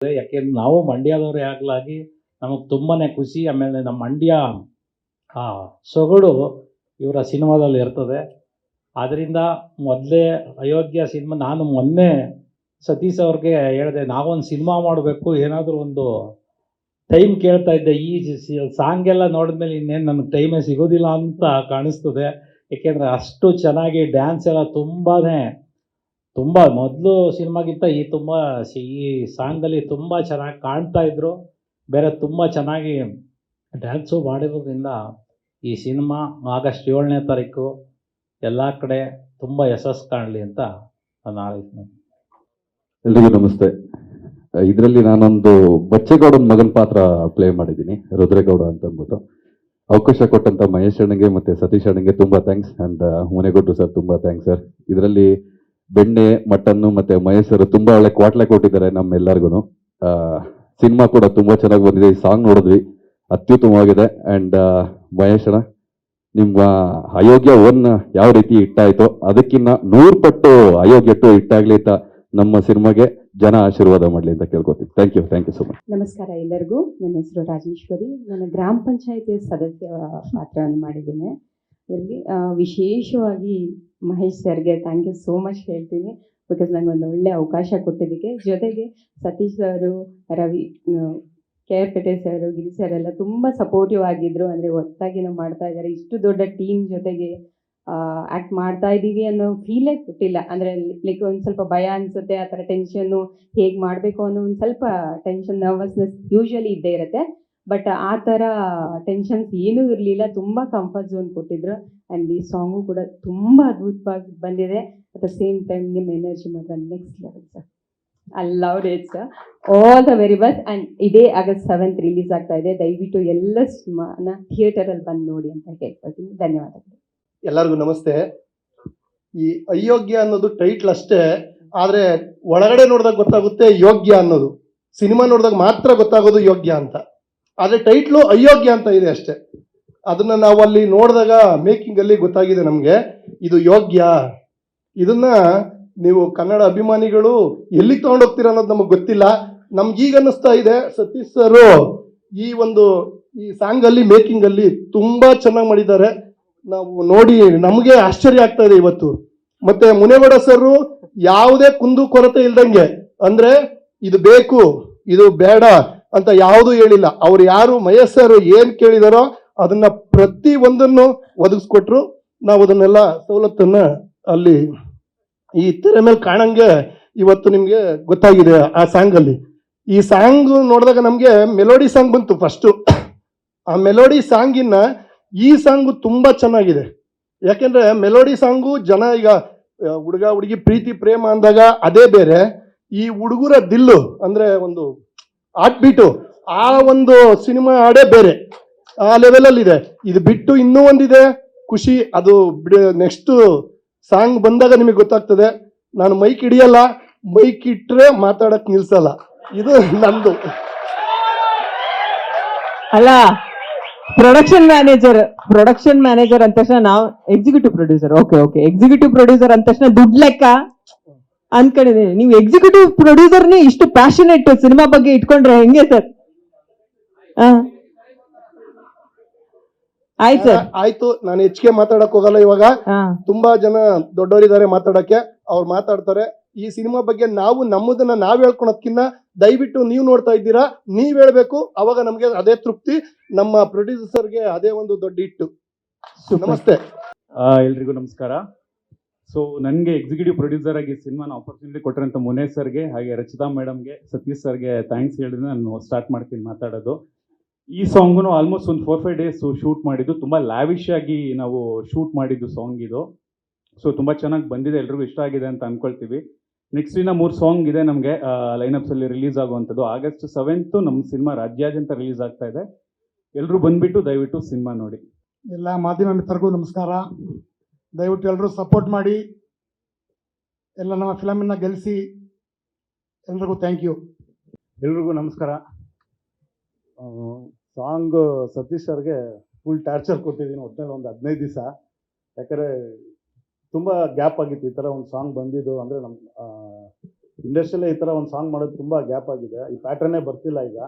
ಯಾಕೆಂದ್ರೆ ನಾವು ಮಂಡ್ಯದವರೇ ಆಗಲಾಗಿ ನಮಗೆ ತುಂಬಾ ಖುಷಿ. ಆಮೇಲೆ ನಮ್ಮ ಮಂಡ್ಯ ಸೊಗಡು ಇವರ ಸಿನಿಮಾದಲ್ಲಿ ಇರ್ತದೆ. ಆದ್ದರಿಂದ ಮೊದಲೇ ಅಯೋಗ್ಯ ಸಿನಿಮಾ ನಾನು ಮೊನ್ನೆ ಸತೀಶ್ ಅವ್ರಿಗೆ ಹೇಳಿದೆ, ನಾವೊಂದು ಸಿನಿಮಾ ಮಾಡಬೇಕು, ಏನಾದರೂ ಒಂದು ಟೈಮ್ ಕೇಳ್ತಾ ಇದ್ದೆ. ಈ ಸಾಂಗ್ ಎಲ್ಲ ನೋಡಿದ್ಮೇಲೆ ಇನ್ನೇನು ನನಗೆ ಟೈಮೇ ಸಿಗೋದಿಲ್ಲ ಅಂತ ಕಾಣಿಸ್ತದೆ. ಏಕೆಂದರೆ ಅಷ್ಟು ಚೆನ್ನಾಗಿ ಡ್ಯಾನ್ಸ್ ಎಲ್ಲ ತುಂಬ ಮೊದಲು ಸಿನಿಮಾಗಿಂತ ಈ ಸಾಂಗಲ್ಲಿ ತುಂಬ ಚೆನ್ನಾಗಿ ಕಾಣ್ತಾ ಇದ್ರು. ಬೇರೆ ತುಂಬ ಚೆನ್ನಾಗಿ ಡ್ಯಾನ್ಸು ಮಾಡಿರೋದ್ರಿಂದ ಈ ಸಿನಿಮಾ ಆಗಸ್ಟ್ 7ನೇ ತಾರೀಕು ಎಲ್ಲ ಕಡೆ ತುಂಬ ಯಶಸ್ಸು ಕಾಣಲಿ ಅಂತ ನಾನು ಆಲೋಚನೆ. ಎಲ್ರಿಗೂ ನಮಸ್ತೆ. ಇದರಲ್ಲಿ ನಾನೊಂದು ಬಚ್ಚೇಗೌಡನ ಮಗನ ಪಾತ್ರ ಪ್ಲೇ ಮಾಡಿದ್ದೀನಿ, ರುದ್ರೇಗೌಡ ಅಂತ ಅಂದ್ಬಿಟ್ಟು. ಅವಕಾಶ ಕೊಟ್ಟಂತ ಮಹೇಶ್ ಅಣ್ಣಗೆ ಮತ್ತೆ ಸತೀಶ್ ಅಣ್ಣಗೆ ತುಂಬಾ ಥ್ಯಾಂಕ್ಸ್. ಅಂಡ್ ಮುನೇಗೊಡ್ಡು ಸರ್ ತುಂಬಾ ಥ್ಯಾಂಕ್ಸ್ ಸರ್. ಇದರಲ್ಲಿ ಬೆಣ್ಣೆ ಮಟನ್ನು ಮತ್ತೆ ಮಹೇಶ್ ಸರ್ ತುಂಬಾ ಒಳ್ಳೆ ಕ್ವಾಟ್ಲೆ ಕೊಟ್ಟಿದ್ದಾರೆ ನಮ್ಮೆಲ್ಲರಿಗೂ. ಸಿನಿಮಾ ಕೂಡ ತುಂಬಾ ಚೆನ್ನಾಗಿ ಬಂದಿದೆ. ಈ ಸಾಂಗ್ ನೋಡಿದ್ವಿ, ಅತ್ಯುತ್ತಮವಾಗಿದೆ. ಅಂಡ್ ಮಹೇಶ್ ಅಣ್ಣ, ನಿಮ್ಮ ಅಯೋಗ್ಯ ಒನ್ ಯಾವ ರೀತಿ ಇಟ್ಟಾಯ್ತೋ ಅದಕ್ಕಿಂತ 100 ಪಟ್ಟು ಅಯೋಗ್ಯ 2 ಇಟ್ಟಾಗ್ಲಿ ಅಂತ ನಮ್ಮ ಸಿನಿಮಾಗೆ ಜನ ಆಶೀರ್ವಾದ ಮಾಡಲಿ ಅಂತ ಕೇಳ್ಕೊತೀನಿ. Thank you so much. ನಮಸ್ಕಾರ ಎಲ್ಲರಿಗೂ. ನನ್ನ ಹೆಸರು ರಾಜೇಶ್ವರಿ. ನಾನು ಗ್ರಾಮ ಪಂಚಾಯಿತಿಯ ಸದಸ್ಯ ಪಾತ್ರವನ್ನು ಮಾಡಿದ್ದೇನೆ. ಇದರಲ್ಲಿ ವಿಶೇಷವಾಗಿ ಮಹೇಶ್ ಸರ್ಗೆ ಥ್ಯಾಂಕ್ ಯು ಸೋ ಮಚ್ ಹೇಳ್ತೀನಿ, ಬಿಕಾಸ್ ನನಗೆ ಒಂದು ಒಳ್ಳೆ ಅವಕಾಶ ಕೊಟ್ಟಿದ್ದಕ್ಕೆ. ಜೊತೆಗೆ ಸತೀಶ್ ಸರು, ರವಿ, KR ಪೇಟೆ ಸರ್, ಗಿರಿ ಸರ್ ಎಲ್ಲ ತುಂಬ ಸಪೋರ್ಟಿವ್ ಆಗಿದ್ರು. ಅಂದರೆ ಒಟ್ಟಾಗಿ ನಾವು ಮಾಡ್ತಾ ಇದ್ದಾರೆ, ಇಷ್ಟು ದೊಡ್ಡ ಟೀಮ್ ಜೊತೆಗೆ ಆ್ಯಕ್ಟ್ ಮಾಡ್ತಾ ಇದ್ದೀವಿ ಅನ್ನೋ ಫೀಲೇ ಕೊಟ್ಟಿಲ್ಲ. ಅಂದರೆ ಲೈಕ್ ಒಂದು ಸ್ವಲ್ಪ ಭಯ ಅನಿಸುತ್ತೆ, ಆ ಥರ ಟೆನ್ಷನ್ನು, ಹೇಗೆ ಮಾಡಬೇಕು ಅನ್ನೋ ಒಂದು ಸ್ವಲ್ಪ ಟೆನ್ಷನ್, ನರ್ವಸ್ನೆಸ್ ಯೂಶ್ವಲಿ ಇದ್ದೇ ಇರುತ್ತೆ. ಬಟ್ ಆ ಥರ ಟೆನ್ಷನ್ಸ್ ಏನೂ ಇರಲಿಲ್ಲ. ತುಂಬ ಕಂಫರ್ಟ್ ಝೋನ್ ಕೊಟ್ಟಿದ್ರು. ಆ್ಯಂಡ್ ಈ ಸಾಂಗು ಕೂಡ ತುಂಬ ಅದ್ಭುತವಾಗಿ ಬಂದಿದೆ. ಅಟ್ ದ ಸೇಮ್ ಟೈಮ್ ನಿಮ್ಮ ಎನರ್ಜಿ ಮಾತ್ರ next level sir. I loved it sir. All the very best. And ಇದೇ ಆಗಸ್ಟ್ 7th ರಿಲೀಸ್ ಆಗ್ತಾ ಇದೆ. ದಯವಿಟ್ಟು ಎಲ್ಲ ಸಿನಿಮಾನ ಥಿಯೇಟರಲ್ಲಿ ಬಂದು ನೋಡಿ ಅಂತ ಕೇಳ್ಕೊಳ್ತೀನಿ. ಧನ್ಯವಾದಗಳು. ಎಲ್ಲರಿಗೂ ನಮಸ್ತೆ. ಈ ಅಯೋಗ್ಯ ಅನ್ನೋದು ಟೈಟ್ಲ್ ಅಷ್ಟೇ, ಆದರೆ ಒಳಗಡೆ ನೋಡಿದಾಗ ಗೊತ್ತಾಗುತ್ತೆ ಯೋಗ್ಯ ಅನ್ನೋದು. ಸಿನಿಮಾ ನೋಡಿದಾಗ ಮಾತ್ರ ಗೊತ್ತಾಗೋದು ಯೋಗ್ಯ ಅಂತ, ಆದರೆ ಟೈಟ್ಲು ಅಯೋಗ್ಯ ಅಂತ ಇದೆ ಅಷ್ಟೇ. ಅದನ್ನ ನಾವು ಅಲ್ಲಿ ನೋಡಿದಾಗ ಮೇಕಿಂಗ್ ಅಲ್ಲಿ ಗೊತ್ತಾಗಿದೆ ನಮಗೆ ಇದು ಯೋಗ್ಯ. ಇದನ್ನ ನೀವು ಕನ್ನಡ ಅಭಿಮಾನಿಗಳು ಎಲ್ಲಿಗೆ ತಗೊಂಡೋಗ್ತೀರ ಅನ್ನೋದು ನಮಗೆ ಗೊತ್ತಿಲ್ಲ. ನಮ್ಗೀಗ ಅನ್ನಿಸ್ತಾ ಇದೆ ಸತೀಶ್ ಸರ್ ಈ ಸಾಂಗ್ ಅಲ್ಲಿ ಮೇಕಿಂಗ್ ಅಲ್ಲಿ ತುಂಬಾ ಚೆನ್ನಾಗಿ ಮಾಡಿದ್ದಾರೆ. ನಾವು ನೋಡಿ ನಮಗೆ ಆಶ್ಚರ್ಯ ಆಗ್ತಾ ಇದೆ ಇವತ್ತು. ಮತ್ತೆ ಮುನೇಗೌಡ ಸರ್ ಯಾವುದೇ ಕುಂದು ಕೊರತೆ ಇಲ್ದಂಗೆ, ಅಂದ್ರೆ ಇದು ಬೇಕು ಇದು ಬೇಡ ಅಂತ ಯಾವುದೂ ಹೇಳಿಲ್ಲ. ಅವ್ರು ಯಾರು ಮಹೇಶ್ ಸರ್ ಏನ್ ಕೇಳಿದಾರೋ ಅದನ್ನ ಪ್ರತಿ ಒಂದನ್ನು ಒದಗಿಸ್ಕೊಟ್ರು. ನಾವು ಅದನ್ನೆಲ್ಲ ಸವಲತ್ತನ್ನ ಅಲ್ಲಿ ಈ ತೆರೆ ಮೇಲೆ ಕಾಣಂಗೆ ಇವತ್ತು ನಿಮ್ಗೆ ಗೊತ್ತಾಗಿದೆ. ಆ ಸಾಂಗ್ ಅಲ್ಲಿ ಈ ಸಾಂಗ್ ನೋಡಿದಾಗ ನಮ್ಗೆ ಮೆಲೋಡಿ ಸಾಂಗ್ ಬಂತು ಫಸ್ಟು. ಆ ಮೆಲೋಡಿ ಸಾಂಗಿನ ಈ ಸಾಂಗು ತುಂಬಾ ಚೆನ್ನಾಗಿದೆ. ಯಾಕೆಂದ್ರೆ ಮೆಲೋಡಿ ಸಾಂಗು ಜನ ಈಗ ಹುಡುಗ ಹುಡುಗಿ ಪ್ರೀತಿ ಪ್ರೇಮ ಅಂದಾಗ ಅದೇ ಬೇರೆ, ಈ ಹುಡುಗರ ದಿಲ್ಲು ಅಂದ್ರೆ ಒಂದು ಹಾರ್ಟ್ ಬೀಟು, ಆ ಒಂದು ಸಿನಿಮಾ ಹಾಡೇ ಬೇರೆ, ಆ ಲೆವೆಲಲ್ಲಿ ಇದೆ. ಇದು ಬಿಟ್ಟು ಇನ್ನೂ ಒಂದಿದೆ ಖುಷಿ, ಅದು ನೆಕ್ಸ್ಟ್ ಸಾಂಗ್ ಬಂದಾಗ ನಿಮಗೆ ಗೊತ್ತಾಗ್ತದೆ. ನಾನು ಮೈಕ್ ಹಿಡಿಯಲ್ಲ, ಮೈಕ್ ಇಟ್ರೆ ಮಾತಾಡಕ್ ನಿಲ್ಸಲ್ಲ, ಇದು ನಂದು. ಅಲ್ಲ, ಪ್ರೊಡಕ್ಷನ್ ಮ್ಯಾನೇಜರ್ ಅಂದ ತಕ್ಷಣ ನಾವು executive producer. Okay executive producer ಅಂದ ತಕ್ಷಣ ದುಡ್ಡು ಲೆಕ್ಕ ಅನ್ಕೊಂಡಿದ್ದೀನಿ. ನೀವು ಎಕ್ಸಿಕ್ಯೂಟಿವ್ ಪ್ರೊಡ್ಯೂಸರ್ನೇ ಇಷ್ಟು ಪ್ಯಾಷನೇಟ್ ಸಿನಿಮಾ ಬಗ್ಗೆ ಇಟ್ಕೊಂಡ್ರೆ ಹೆಂಗೆ ಸರ್? ಆಯ್ತು ಸರ್, ಆಯ್ತು. ನಾನು ಹೆಚ್ಚಿಗೆ ಮಾತಾಡಕ್ ಹೋಗಲ್ಲ. ಇವಾಗ ತುಂಬಾ ಜನ ದೊಡ್ಡವರಿದ್ದಾರೆ ಮಾತಾಡಕ್ಕೆ, ಅವ್ರು ಮಾತಾಡ್ತಾರೆ. ಈ ಸಿನಿಮಾ ಬಗ್ಗೆ ನಾವು ನಮ್ಮದನ್ನ ನಾವ್ ಹೇಳ್ಕೊಳೋದ್ಕಿನ್ನ ದಯವಿಟ್ಟು ನೀವು ನೋಡ್ತಾ ಇದ್ದೀರಾ, ನೀವ್ ಹೇಳ್ಬೇಕು. ಅವಾಗ ನಮ್ಗೆ ಅದೇ ತೃಪ್ತಿ. ನಮ್ಮ ಪ್ರೊಡ್ಯೂಸರ್ಗೆ ಅದೇ ಒಂದು ದೊಡ್ಡ ಹಿಟ್ಟು. ನಮಸ್ತೆ. ಎಲ್ರಿಗೂ ನಮಸ್ಕಾರ. ಸೊ ನನಗೆ ಎಕ್ಸಿಕ್ಯೂಟಿವ್ ಪ್ರೊಡ್ಯೂಸರ್ ಆಗಿ ಸಿನಿಮಾನ ಆಪರ್ಚುನಿಟಿ ಕೊಟ್ಟರಂತ ಮುನೇಶ್ ಸರ್ಗೆ, ಹಾಗೆ ರಚಿತಾ ಮೇಡಮ್ಗೆ, ಸತೀಶ್ ಸರ್ಗೆ ಥ್ಯಾಂಕ್ಸ್ ಹೇಳಿದ್ರೆ ನಾನು ಸ್ಟಾರ್ಟ್ ಮಾಡ್ತೀನಿ ಮಾತಾಡೋದು. ಈ ಸಾಂಗ್ನು ಆಲ್ಮೋಸ್ಟ್ ಒಂದು 4-5 ಡೇಸ್ ಶೂಟ್ ಮಾಡಿದ್ದು, ತುಂಬ ಲ್ಯಾವಿಶ್ ಆಗಿ ನಾವು ಶೂಟ್ ಮಾಡಿದ್ದು ಸಾಂಗ್ ಇದು. ಸೊ ತುಂಬ ಚೆನ್ನಾಗಿ ಬಂದಿದೆ, ಎಲ್ರಿಗೂ ಇಷ್ಟ ಆಗಿದೆ ಅಂತ ಅಂದ್ಕೊಳ್ತೀವಿ. ನೆಕ್ಸ್ಟ್ ಇನ್ನ 3 ಸಾಂಗ್ ಇದೆ ನಮಗೆ ಲೈನಪ್ಸಲ್ಲಿ ರಿಲೀಸ್ ಆಗುವಂಥದ್ದು. ಆಗಸ್ಟ್ 7th ನಮ್ಮ ಸಿನಿಮಾ ರಾಜ್ಯಾದ್ಯಂತ ರಿಲೀಸ್ ಆಗ್ತಾ ಇದೆ. ಎಲ್ಲರೂ ಬಂದ್ಬಿಟ್ಟು ದಯವಿಟ್ಟು ಸಿನಿಮಾ ನೋಡಿ. ಎಲ್ಲ ಮಾಧ್ಯಮ ಮಿತ್ರರಿಗೂ ನಮಸ್ಕಾರ. ದಯವಿಟ್ಟು ಎಲ್ಲರೂ ಸಪೋರ್ಟ್ ಮಾಡಿ, ಎಲ್ಲ ನಮ್ಮ ಫಿಲಮನ್ನು ಗೆಲ್ಲಿಸಿ. ಎಲ್ರಿಗೂ ಥ್ಯಾಂಕ್ ಯು. ಎಲ್ರಿಗೂ ನಮಸ್ಕಾರ. ಸಾಂಗ್ ಸತೀಶ್ ಸರ್ಗೆ ಫುಲ್ ಟಾರ್ಚರ್ ಕೊಟ್ಟಿದ್ದೀನಿ ಒಟ್ಟಿನಲ್ಲಿ ಒಂದು 15 ದಿವಸ. ಯಾಕಂದರೆ ತುಂಬ ಗ್ಯಾಪ್ ಆಗಿತ್ತು ಈ ಥರ ಒಂದು ಸಾಂಗ್ ಬಂದಿದ್ದು. ಅಂದರೆ ನಮ್ಮ ಇಂಡಸ್ಟ್ರಿಯಲ್ಲೇ ಈ ಥರ ಒಂದು ಸಾಂಗ್ ಮಾಡೋದು ತುಂಬ ಗ್ಯಾಪ್ ಆಗಿದೆ, ಈ ಪ್ಯಾಟರ್ನೇ ಬರ್ತಿಲ್ಲ ಈಗ.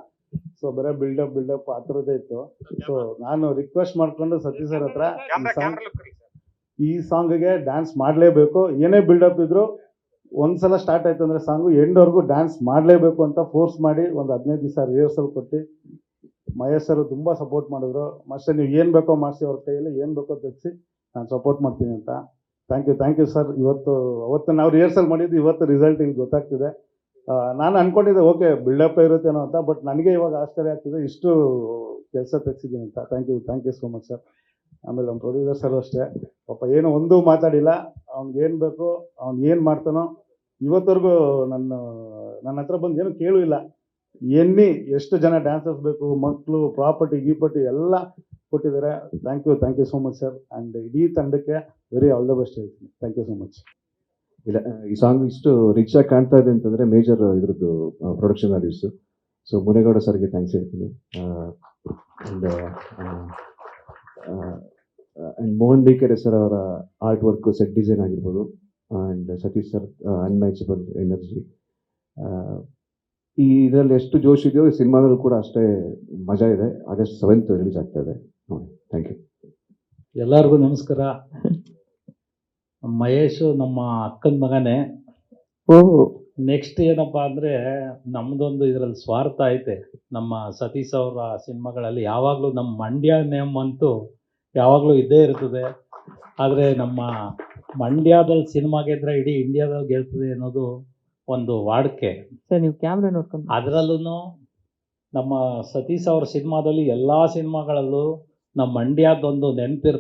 ಸೊ ಬರೀ ಬಿಲ್ಡಪ್ ಆ ಥರದ್ದೇ ಇತ್ತು. ಸೊ ನಾನು ರಿಕ್ವೆಸ್ಟ್ ಮಾಡ್ಕೊಂಡು ಸತೀಶ್ ಸರ್ ಹತ್ರ ಈ ಸಾಂಗ್ಗೆ ಡ್ಯಾನ್ಸ್ ಮಾಡಲೇಬೇಕು, ಏನೇ ಬಿಲ್ಡಪ್ ಇದ್ರು ಒಂದ್ಸಲ ಸ್ಟಾರ್ಟ್ ಆಯ್ತು ಅಂದರೆ ಸಾಂಗು ಎಂಡ್ವರೆಗೂ ಡ್ಯಾನ್ಸ್ ಮಾಡಲೇಬೇಕು ಅಂತ ಫೋರ್ಸ್ ಮಾಡಿ ಒಂದು 15 ದಿವಸ ರಿಹರ್ಸಲ್ ಕೊಟ್ಟು ಮಹೇಶ್ ಸರ್ ತುಂಬ ಸಪೋರ್ಟ್ ಮಾಡಿದ್ರು. ಮಾಸ್ಟರ್ ನೀವು ಏನು ಬೇಕೋ ಮಾಡಿಸಿ, ಅವ್ರ ಕೈಯಲ್ಲಿ ಏನು ಬೇಕೋ ತೆಗೆಸಿ ನಾನು ಸಪೋರ್ಟ್ ಮಾಡ್ತೀನಿ ಅಂತ. Thank you sir. ಅವತ್ತು ನಾವು ರಿಹರ್ಸಲ್ ಮಾಡಿದ್ದು, ಇವತ್ತು ರಿಸಲ್ಟ್ ಇಲ್ಲಿ ಗೊತ್ತಾಗ್ತಿದೆ. ನಾನು ಅನ್ಕೊಂಡಿದ್ದೆ ಓಕೆ ಬಿಲ್ಡಪ್ ಇರುತ್ತೇನೋ ಅಂತ, ಬಟ್ ನನಗೆ ಇವಾಗ ಆಶ್ಚರ್ಯ ಆಗ್ತಿದೆ ಇಷ್ಟು ಕೆಲಸ ತೆಗ್ಸಿದ್ದೀನಿ ಅಂತ. Thank you so much sir. ಆಮೇಲೆ ನಮ್ಮ ಪ್ರೊಡ್ಯೂಸರ್ ಸರ್ ಅಷ್ಟೇ, ಪಾಪ ಏನು ಒಂದೂ ಮಾತಾಡಿಲ್ಲ. ಅವ್ನಿಗೆ ಏನು ಬೇಕು, ಅವ್ನು ಏನು ಮಾಡ್ತಾನೋ ಇವತ್ತವರೆಗೂ ನನ್ನ ಹತ್ರ ಬಂದು ಏನು ಕೇಳೂ ಇಲ್ಲ. ಎಷ್ಟು ಜನ ಡ್ಯಾನ್ಸರ್ಸ್ ಬೇಕು, ಮಕ್ಕಳು, ಪ್ರಾಪರ್ಟಿ ಎಲ್ಲ ಕೊಟ್ಟಿದ್ದಾರೆ. Thank you so much sir. And ಇಡೀ ತಂಡಕ್ಕೆ ವೆರಿ ಆಲ್ ದ ಬೆಸ್ಟ್ ಹೇಳ್ತೀನಿ. Thank you so much. ಇಲ್ಲ, ಈ ಸಾಂಗ್ ಇಷ್ಟು ರಿಚ್ ಆಗಿ ಕಾಣ್ತಾ ಇದೆ ಅಂತಂದರೆ ಮೇಜರ್ ಇದ್ರದ್ದು ಪ್ರೊಡಕ್ಷನ್ ವ್ಯಾಲ್ಯೂಸು. ಸೊ ಮುನೇಗೌಡ ಸರ್ಗೆ ಥ್ಯಾಂಕ್ಸ್ ಹೇಳ್ತೀನಿ. ಆ್ಯಂಡ್ ಮೋಹನ್ ಬಿಕೆರೆ ಸರ್ ಅವರ ಆರ್ಟ್ ವರ್ಕ್, ಸೆಟ್ ಡಿಸೈನ್ ಆಗಿರ್ಬೋದು, and Satish sir unmatchable energy. ಈ ಇದರಲ್ಲಿ ಎಷ್ಟು ಜೋಶ್ ಇದೆಯೋ ಈ ಸಿನಿಮಾದಲ್ಲೂ ಕೂಡ ಅಷ್ಟೇ ಮಜಾ ಇದೆ. August 7th ರಿಲೀಸ್ ಆಗ್ತಾ ಇದೆ ನೋಡಿ. Thank you. ಎಲ್ಲರಿಗೂ ನಮಸ್ಕಾರ. ಮಹೇಶ್ ನಮ್ಮ ಅಕ್ಕನ ಮಗನೇ. ನೆಕ್ಸ್ಟ್ ಏನಪ್ಪ ಅಂದರೆ ನಮ್ಮದೊಂದು ಇದರಲ್ಲಿ ಸ್ವಾರ್ಥ ಐತೆ. ನಮ್ಮ ಸತೀಶ್ ಅವರ ಸಿನಿಮಾಗಳಲ್ಲಿ ಯಾವಾಗಲೂ ನಮ್ಮ ಮಂಡ್ಯ ನೇಮ್ ಅಂತೂ ಯಾವಾಗಲೂ ಇದ್ದೇ ಇರ್ತದೆ. ಆದರೆ ನಮ್ಮ ಮಂಡ್ಯದಲ್ಲಿ ಸಿನಿಮಾ ಗೆದ್ರೆ ಇಡೀ ಇಂಡಿಯಾದಲ್ಲಿ ಗೆಲ್ತದೆ ಅನ್ನೋದು ಒಂದು ವಾಡಿಕೆ. ಸರ್ ನೀವು ಕ್ಯಾಮ್ರಾ ನೋಡ್ಕೊಂಡು. ಅದರಲ್ಲೂ ನಮ್ಮ ಸತೀಶ್ ಅವ್ರ ಸಿನಿಮಾದಲ್ಲಿ ಎಲ್ಲ ಸಿನಿಮಾಗಳಲ್ಲೂ ನಮ್ಮ ಮಂಡ್ಯದೊಂದು ನೆನಪಿರ್ತದೆ.